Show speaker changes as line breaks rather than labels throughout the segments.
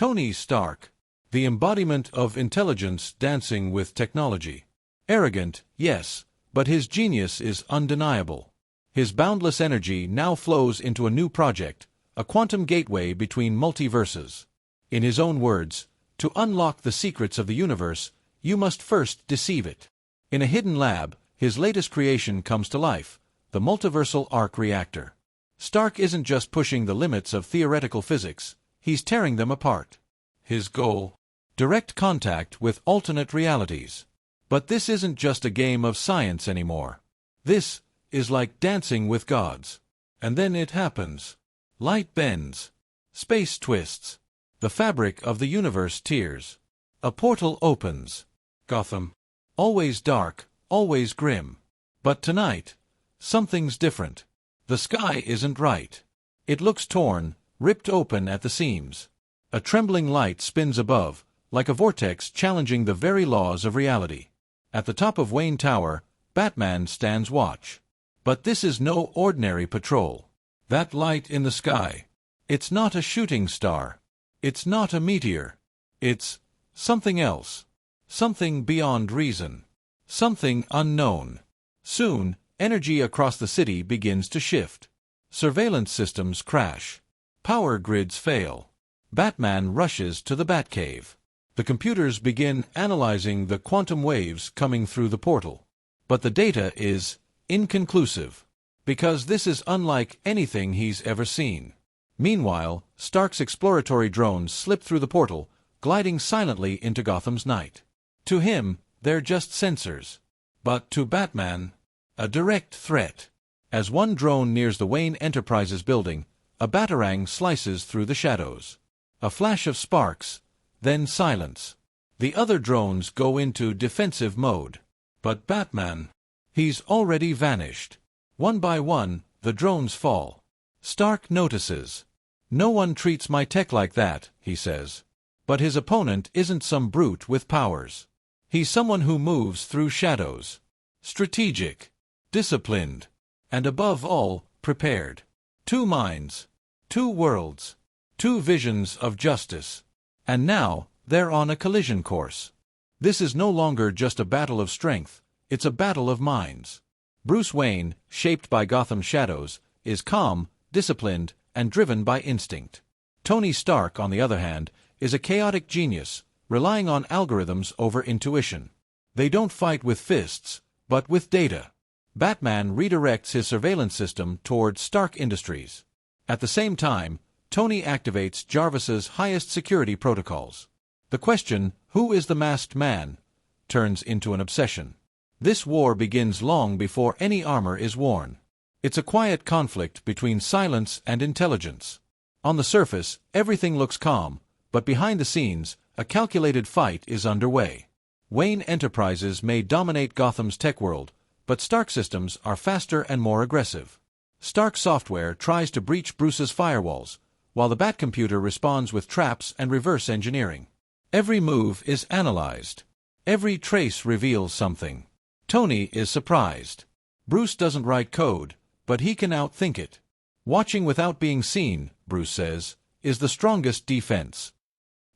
Tony Stark, the embodiment of intelligence dancing with technology. Arrogant, yes, but his genius is undeniable. His boundless energy now flows into a new project, a quantum gateway between multiverses. In his own words, to unlock the secrets of the universe, you must first deceive it. In a hidden lab, his latest creation comes to life, the multiversal arc reactor. Stark isn't just pushing the limits of theoretical physics, he's tearing them apart. His goal? Direct contact with alternate realities. But this isn't just a game of science anymore. This is like dancing with gods. And then it happens. Light bends. Space twists. The fabric of the universe tears. A portal opens. Gotham. Always dark, always grim. But tonight, something's different. The sky isn't right. It looks torn, ripped open at the seams. A trembling light spins above, like a vortex challenging the very laws of reality. At the top of Wayne Tower, Batman stands watch. But this is no ordinary patrol. That light in the sky, it's not a shooting star. It's not a meteor. It's something else. Something beyond reason. Something unknown. Soon, energy across the city begins to shift. Surveillance systems crash. Power grids fail. Batman rushes to the Batcave. The computers begin analyzing the quantum waves coming through the portal. But the data is inconclusive, because this is unlike anything he's ever seen. Meanwhile, Stark's exploratory drones slip through the portal, gliding silently into Gotham's night. To him, they're just sensors. But to Batman, a direct threat. As one drone nears the Wayne Enterprises building, a batarang slices through the shadows. A flash of sparks, then silence. The other drones go into defensive mode. But Batman, he's already vanished. One by one, the drones fall. Stark notices. No one treats my tech like that, he says. But his opponent isn't some brute with powers. He's someone who moves through shadows. Strategic. Disciplined. And above all, prepared. Two minds. Two worlds. Two visions of justice. And now, they're on a collision course. This is no longer just a battle of strength, it's a battle of minds. Bruce Wayne, shaped by Gotham's shadows, is calm, disciplined, and driven by instinct. Tony Stark, on the other hand, is a chaotic genius, relying on algorithms over intuition. They don't fight with fists, but with data. Batman redirects his surveillance system toward Stark Industries. At the same time, Tony activates Jarvis's highest security protocols. The question, who is the masked man, turns into an obsession. This war begins long before any armor is worn. It's a quiet conflict between silence and intelligence. On the surface, everything looks calm, but behind the scenes, a calculated fight is underway. Wayne Enterprises may dominate Gotham's tech world, but Stark systems are faster and more aggressive. Stark software tries to breach Bruce's firewalls, while the Batcomputer responds with traps and reverse engineering. Every move is analyzed. Every trace reveals something. Tony is surprised. Bruce doesn't write code, but he can outthink it. Watching without being seen, Bruce says, is the strongest defense.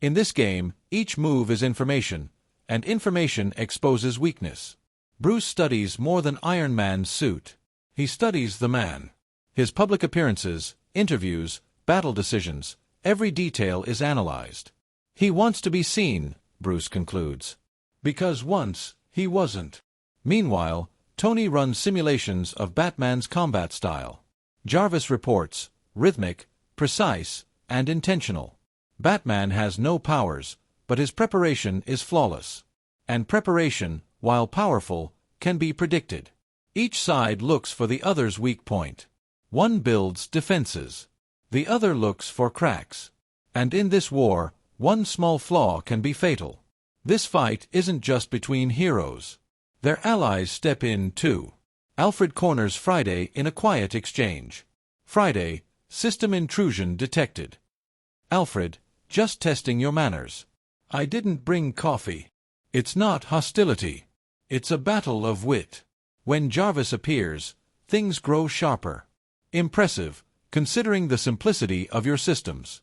In this game, each move is information, and information exposes weakness. Bruce studies more than Iron Man's suit. He studies the man. His public appearances, interviews, battle decisions, every detail is analyzed. He wants to be seen, Bruce concludes. Because once, he wasn't. Meanwhile, Tony runs simulations of Batman's combat style. Jarvis reports, rhythmic, precise, and intentional. Batman has no powers, but his preparation is flawless. And preparation, while powerful, can be predicted. Each side looks for the other's weak point. One builds defenses. The other looks for cracks. And in this war, one small flaw can be fatal. This fight isn't just between heroes. Their allies step in too. Alfred corners Friday in a quiet exchange. Friday, system intrusion detected. Alfred, just testing your manners. I didn't bring coffee. It's not hostility. It's a battle of wit. When Jarvis appears, things grow sharper. Impressive, considering the simplicity of your systems.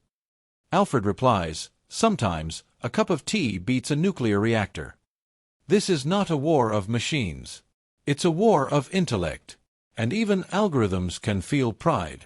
Alfred replies, Sometimes, a cup of tea beats a nuclear reactor. This is not a war of machines. It's a war of intellect. And even algorithms can feel pride.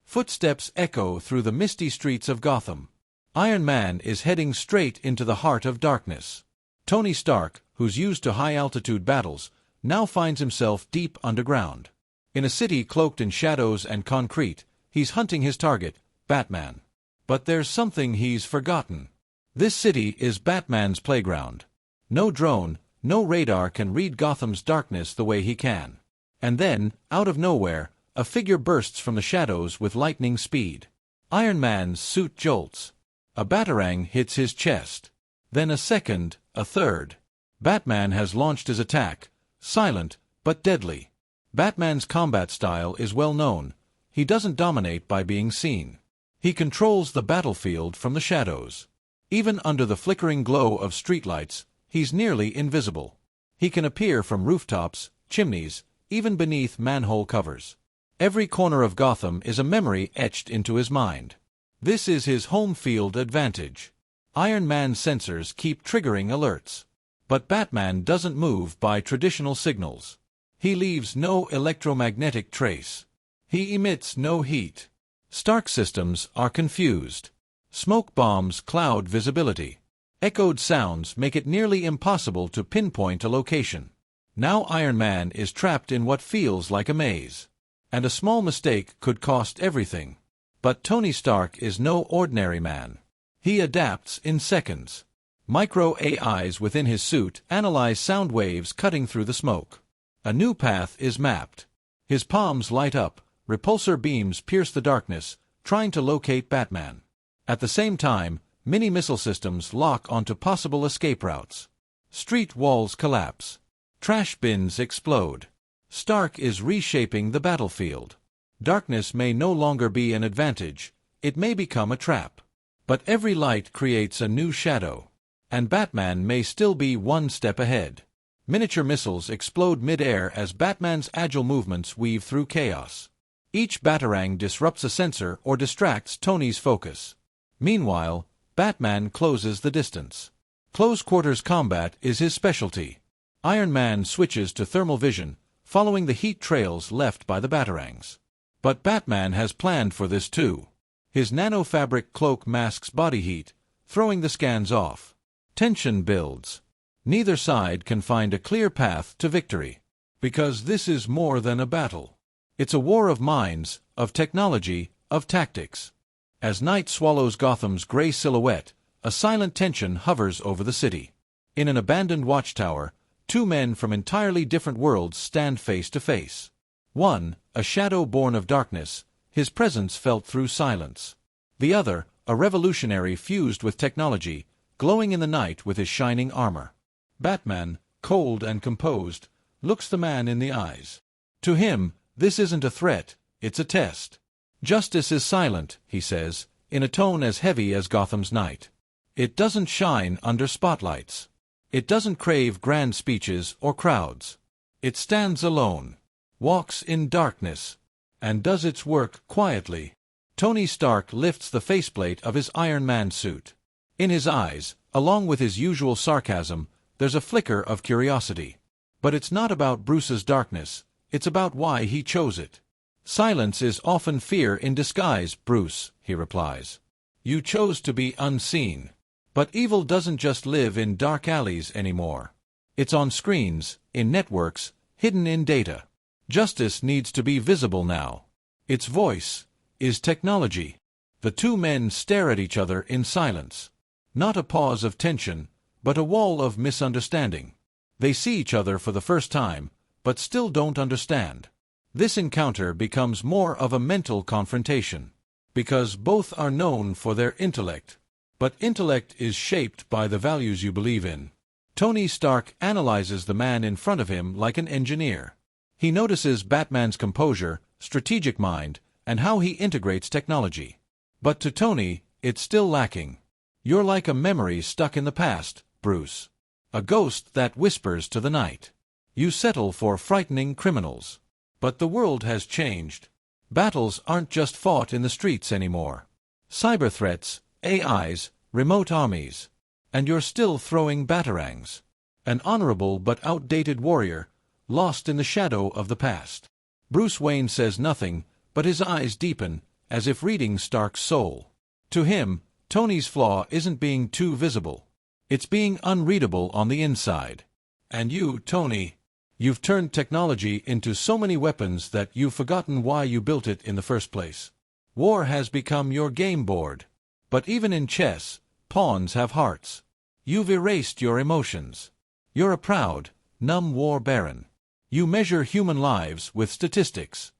Footsteps echo through the misty streets of Gotham. Iron Man is heading straight into the heart of darkness. Tony Stark, who's used to high-altitude battles, now finds himself deep underground. In a city cloaked in shadows and concrete, he's hunting his target, Batman. But there's something he's forgotten. This city is Batman's playground. No drone, no radar can read Gotham's darkness the way he can. And then, out of nowhere, a figure bursts from the shadows with lightning speed. Iron Man's suit jolts. A batarang hits his chest. Then a second, a third. Batman has launched his attack, silent but deadly. Batman's combat style is well known. He doesn't dominate by being seen. He controls the battlefield from the shadows. Even under the flickering glow of streetlights, he's nearly invisible. He can appear from rooftops, chimneys, even beneath manhole covers. Every corner of Gotham is a memory etched into his mind. This is his home field advantage. Iron Man's sensors keep triggering alerts. But Batman doesn't move by traditional signals. He leaves no electromagnetic trace. He emits no heat. Stark systems are confused. Smoke bombs cloud visibility. Echoed sounds make it nearly impossible to pinpoint a location. Now Iron Man is trapped in what feels like a maze. And a small mistake could cost everything. But Tony Stark is no ordinary man. He adapts in seconds. Micro AIs within his suit analyze sound waves cutting through the smoke. A new path is mapped. His palms light up, repulsor beams pierce the darkness, trying to locate Batman. At the same time, mini-missile systems lock onto possible escape routes. Street walls collapse. Trash bins explode. Stark is reshaping the battlefield. Darkness may no longer be an advantage, it may become a trap. But every light creates a new shadow. And Batman may still be one step ahead. Miniature missiles explode mid-air as Batman's agile movements weave through chaos. Each batarang disrupts a sensor or distracts Tony's focus. Meanwhile, Batman closes the distance. Close-quarters combat is his specialty. Iron Man switches to thermal vision, following the heat trails left by the batarangs. But Batman has planned for this too. His nanofabric cloak masks body heat, throwing the scans off. Tension builds. Neither side can find a clear path to victory. Because this is more than a battle. It's a war of minds, of technology, of tactics. As night swallows Gotham's gray silhouette, a silent tension hovers over the city. In an abandoned watchtower, two men from entirely different worlds stand face to face. One, a shadow born of darkness, his presence felt through silence. The other, a revolutionary fused with technology, glowing in the night with his shining armor. Batman, cold and composed, looks the man in the eyes. To him, this isn't a threat, it's a test. Justice is silent, he says, in a tone as heavy as Gotham's night. It doesn't shine under spotlights. It doesn't crave grand speeches or crowds. It stands alone, walks in darkness, and does its work quietly. Tony Stark lifts the faceplate of his Iron Man suit. In his eyes, along with his usual sarcasm, there's a flicker of curiosity. But it's not about Bruce's darkness, it's about why he chose it. Silence is often fear in disguise, Bruce, he replies. You chose to be unseen. But evil doesn't just live in dark alleys anymore. It's on screens, in networks, hidden in data. Justice needs to be visible now. Its voice is technology. The two men stare at each other in silence. Not a pause of tension, but a wall of misunderstanding. They see each other for the first time, but still don't understand. This encounter becomes more of a mental confrontation. Because both are known for their intellect. But intellect is shaped by the values you believe in. Tony Stark analyzes the man in front of him like an engineer. He notices Batman's composure, strategic mind, and how he integrates technology. But to Tony, it's still lacking. You're like a memory stuck in the past, Bruce. A ghost that whispers to the night. You settle for frightening criminals. But the world has changed. Battles aren't just fought in the streets anymore. Cyber threats, AIs, remote armies. And you're still throwing batarangs. An honorable but outdated warrior, lost in the shadow of the past. Bruce Wayne says nothing, but his eyes deepen, as if reading Stark's soul. To him, Tony's flaw isn't being too visible. It's being unreadable on the inside. And you, Tony, you've turned technology into so many weapons that you've forgotten why you built it in the first place. War has become your game board. But even in chess, pawns have hearts. You've erased your emotions. You're a proud, numb war baron. You measure human lives with statistics.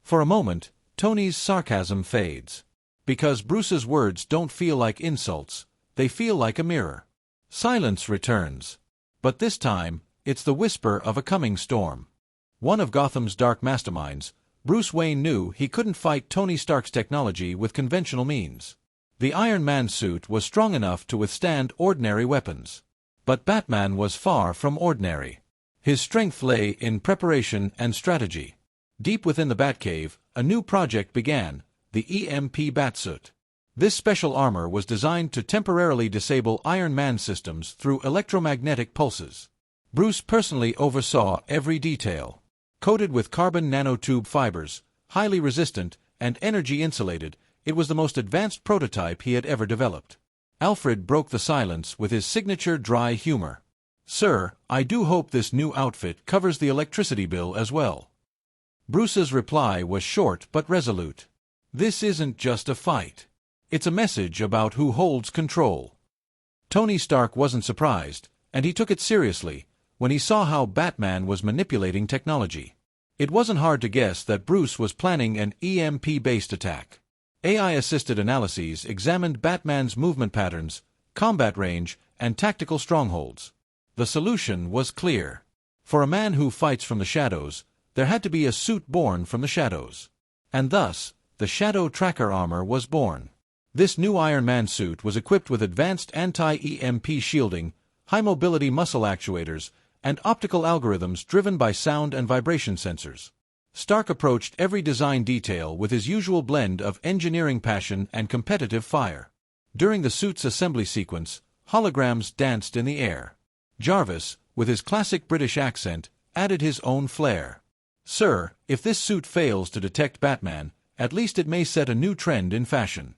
For a moment, Tony's sarcasm fades. Because Bruce's words don't feel like insults, they feel like a mirror. Silence returns. But this time, it's the whisper of a coming storm. One of Gotham's dark masterminds, Bruce Wayne knew he couldn't fight Tony Stark's technology with conventional means. The Iron Man suit was strong enough to withstand ordinary weapons. But Batman was far from ordinary. His strength lay in preparation and strategy. Deep within the Batcave, a new project began, the EMP Batsuit. This special armor was designed to temporarily disable Iron Man systems through electromagnetic pulses. Bruce personally oversaw every detail. Coated with carbon nanotube fibers, highly resistant, and energy-insulated, it was the most advanced prototype he had ever developed. Alfred broke the silence with his signature dry humor. "Sir, I do hope this new outfit covers the electricity bill as well." Bruce's reply was short but resolute. "This isn't just a fight. It's a message about who holds control." Tony Stark wasn't surprised, and he took it seriously, when he saw how Batman was manipulating technology. It wasn't hard to guess that Bruce was planning an EMP-based attack. AI-assisted analyses examined Batman's movement patterns, combat range, and tactical strongholds. The solution was clear. For a man who fights from the shadows, there had to be a suit born from the shadows. And thus, the Shadow Tracker armor was born. This new Iron Man suit was equipped with advanced anti-EMP shielding, high-mobility muscle actuators, and optical algorithms driven by sound and vibration sensors. Stark approached every design detail with his usual blend of engineering passion and competitive fire. During the suit's assembly sequence, holograms danced in the air. Jarvis, with his classic British accent, added his own flair. "Sir, if this suit fails to detect Batman, at least it may set a new trend in fashion."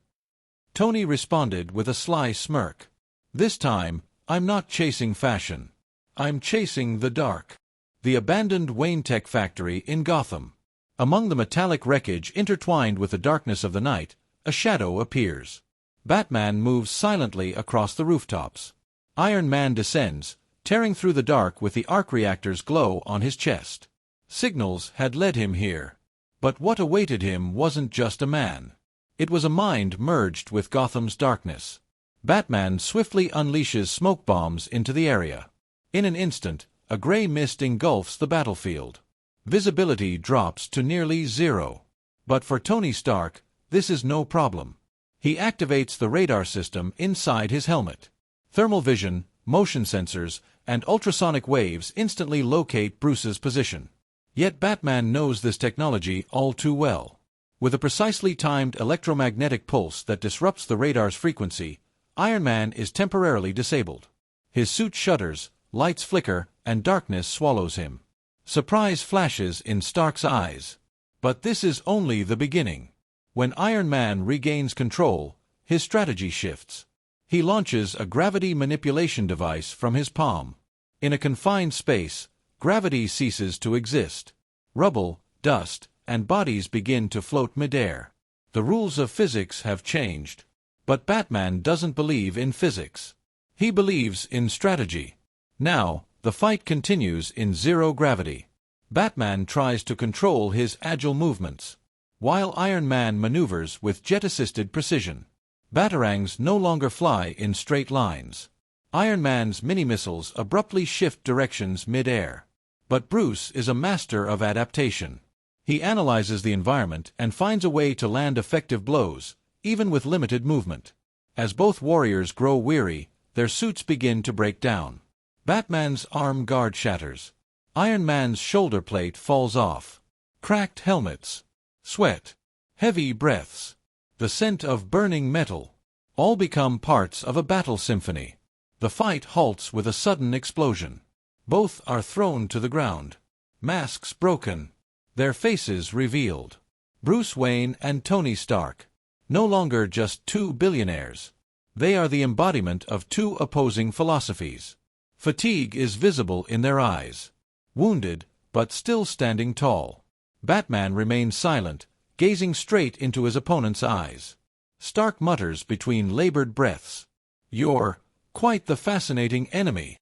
Tony responded with a sly smirk. "This time, I'm not chasing fashion. I'm chasing the dark." The abandoned Wayne Tech factory in Gotham. Among the metallic wreckage intertwined with the darkness of the night, a shadow appears. Batman moves silently across the rooftops. Iron Man descends, tearing through the dark with the arc reactor's glow on his chest. Signals had led him here. But what awaited him wasn't just a man. It was a mind merged with Gotham's darkness. Batman swiftly unleashes smoke bombs into the area. In an instant, a gray mist engulfs the battlefield. Visibility drops to nearly zero. But for Tony Stark, this is no problem. He activates the radar system inside his helmet. Thermal vision, motion sensors, and ultrasonic waves instantly locate Bruce's position. Yet Batman knows this technology all too well. With a precisely timed electromagnetic pulse that disrupts the radar's frequency, Iron Man is temporarily disabled. His suit shudders, lights flicker, and darkness swallows him. Surprise flashes in Stark's eyes. But this is only the beginning. When Iron Man regains control, his strategy shifts. He launches a gravity manipulation device from his palm. In a confined space, gravity ceases to exist. Rubble, dust, and bodies begin to float midair. The rules of physics have changed. But Batman doesn't believe in physics. He believes in strategy. Now, the fight continues in zero gravity. Batman tries to control his agile movements, while Iron Man maneuvers with jet-assisted precision. Batarangs no longer fly in straight lines. Iron Man's mini-missiles abruptly shift directions mid-air. But Bruce is a master of adaptation. He analyzes the environment and finds a way to land effective blows, even with limited movement. As both warriors grow weary, their suits begin to break down. Batman's arm guard shatters. Iron Man's shoulder plate falls off. Cracked helmets. Sweat. Heavy breaths. The scent of burning metal. All become parts of a battle symphony. The fight halts with a sudden explosion. Both are thrown to the ground. Masks broken. Their faces revealed. Bruce Wayne and Tony Stark. No longer just two billionaires. They are the embodiment of two opposing philosophies. Fatigue is visible in their eyes. Wounded, but still standing tall. Batman remains silent, gazing straight into his opponent's eyes. Stark mutters between labored breaths, "You're quite the fascinating enemy."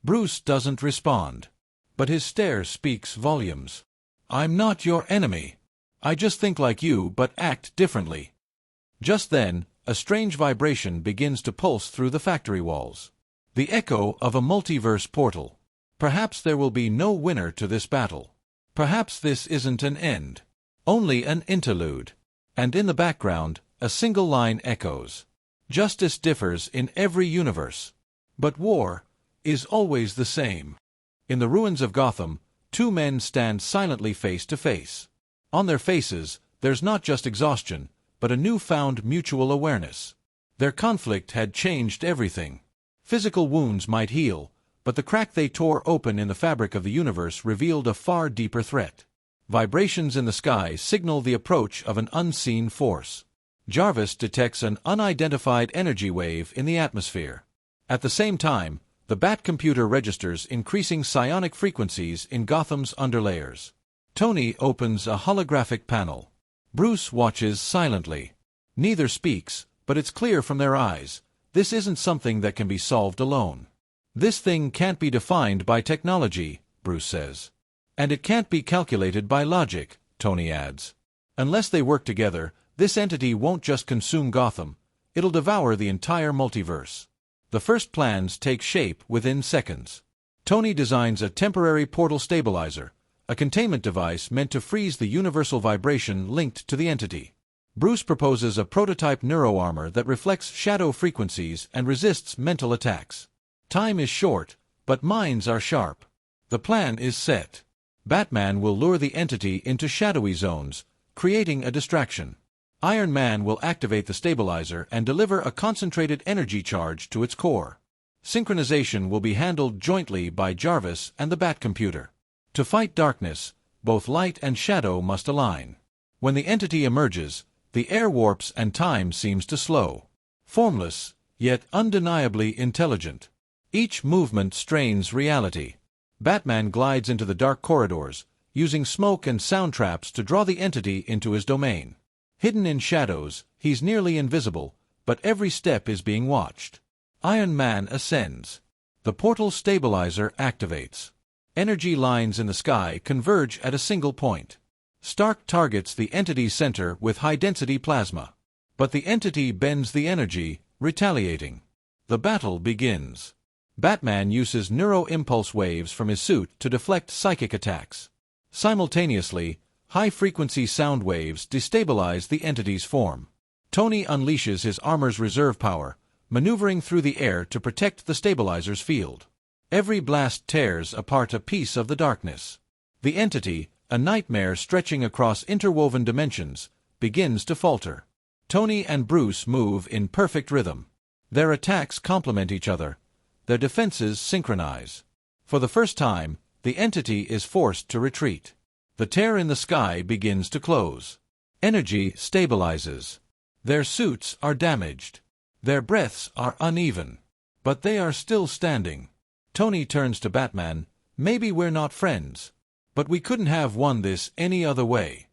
Bruce doesn't respond. But his stare speaks volumes. "I'm not your enemy. I just think like you but act differently." Just then, a strange vibration begins to pulse through the factory walls. The echo of a multiverse portal. Perhaps there will be no winner to this battle. Perhaps this isn't an end. Only an interlude. And in the background, a single line echoes. Justice differs in every universe. But war is always the same. In the ruins of Gotham, two men stand silently face to face. On their faces, there's not just exhaustion, but a newfound mutual awareness. Their conflict had changed everything. Physical wounds might heal, but the crack they tore open in the fabric of the universe revealed a far deeper threat. Vibrations in the sky signal the approach of an unseen force. Jarvis detects an unidentified energy wave in the atmosphere. At the same time, the Bat computer registers increasing psionic frequencies in Gotham's underlayers. Tony opens a holographic panel. Bruce watches silently. Neither speaks, but it's clear from their eyes. This isn't something that can be solved alone. "This thing can't be defined by technology," Bruce says. "And it can't be calculated by logic," Tony adds. "Unless they work together, this entity won't just consume Gotham, it'll devour the entire multiverse." The first plans take shape within seconds. Tony designs a temporary portal stabilizer, a containment device meant to freeze the universal vibration linked to the entity. Bruce proposes a prototype neuroarmor that reflects shadow frequencies and resists mental attacks. Time is short, but minds are sharp. The plan is set. Batman will lure the entity into shadowy zones, creating a distraction. Iron Man will activate the stabilizer and deliver a concentrated energy charge to its core. Synchronization will be handled jointly by Jarvis and the Bat computer. To fight darkness, both light and shadow must align. When the entity emerges, the air warps and time seems to slow. Formless, yet undeniably intelligent. Each movement strains reality. Batman glides into the dark corridors, using smoke and sound traps to draw the entity into his domain. Hidden in shadows, he's nearly invisible, but every step is being watched. Iron Man ascends. The portal stabilizer activates. Energy lines in the sky converge at a single point. Stark targets the entity's center with high-density plasma. But the entity bends the energy, retaliating. The battle begins. Batman uses neuro-impulse waves from his suit to deflect psychic attacks. Simultaneously, high-frequency sound waves destabilize the entity's form. Tony unleashes his armor's reserve power, maneuvering through the air to protect the stabilizer's field. Every blast tears apart a piece of the darkness. The entity, a nightmare stretching across interwoven dimensions, begins to falter. Tony and Bruce move in perfect rhythm. Their attacks complement each other. Their defenses synchronize. For the first time, the entity is forced to retreat. The tear in the sky begins to close. Energy stabilizes. Their suits are damaged. Their breaths are uneven. But they are still standing. Tony turns to Batman. "Maybe we're not friends. But we couldn't have won this any other way."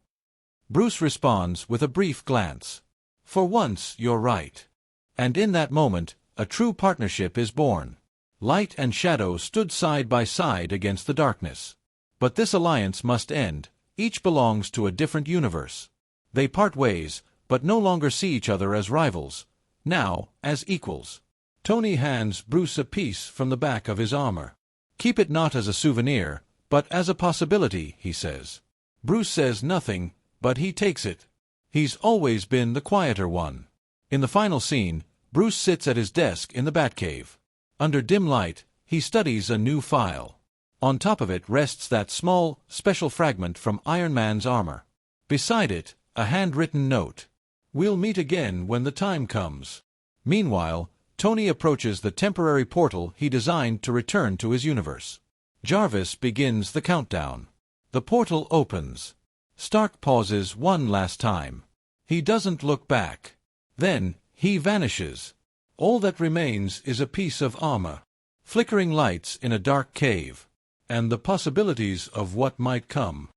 Bruce responds with a brief glance. "For once, you're right." And in that moment, a true partnership is born. Light and shadow stood side by side against the darkness. But this alliance must end. Each belongs to a different universe. They part ways, but no longer see each other as rivals. Now, as equals. Tony hands Bruce a piece from the back of his armor. "Keep it not as a souvenir, but as a possibility," he says. Bruce says nothing, but he takes it. He's always been the quieter one. In the final scene, Bruce sits at his desk in the Batcave. Under dim light, he studies a new file. On top of it rests that small, special fragment from Iron Man's armor. Beside it, a handwritten note. "We'll meet again when the time comes." Meanwhile, Tony approaches the temporary portal he designed to return to his universe. Jarvis begins the countdown. The portal opens. Stark pauses one last time. He doesn't look back. Then, he vanishes. All that remains is a piece of armor, flickering lights in a dark cave, and the possibilities of what might come.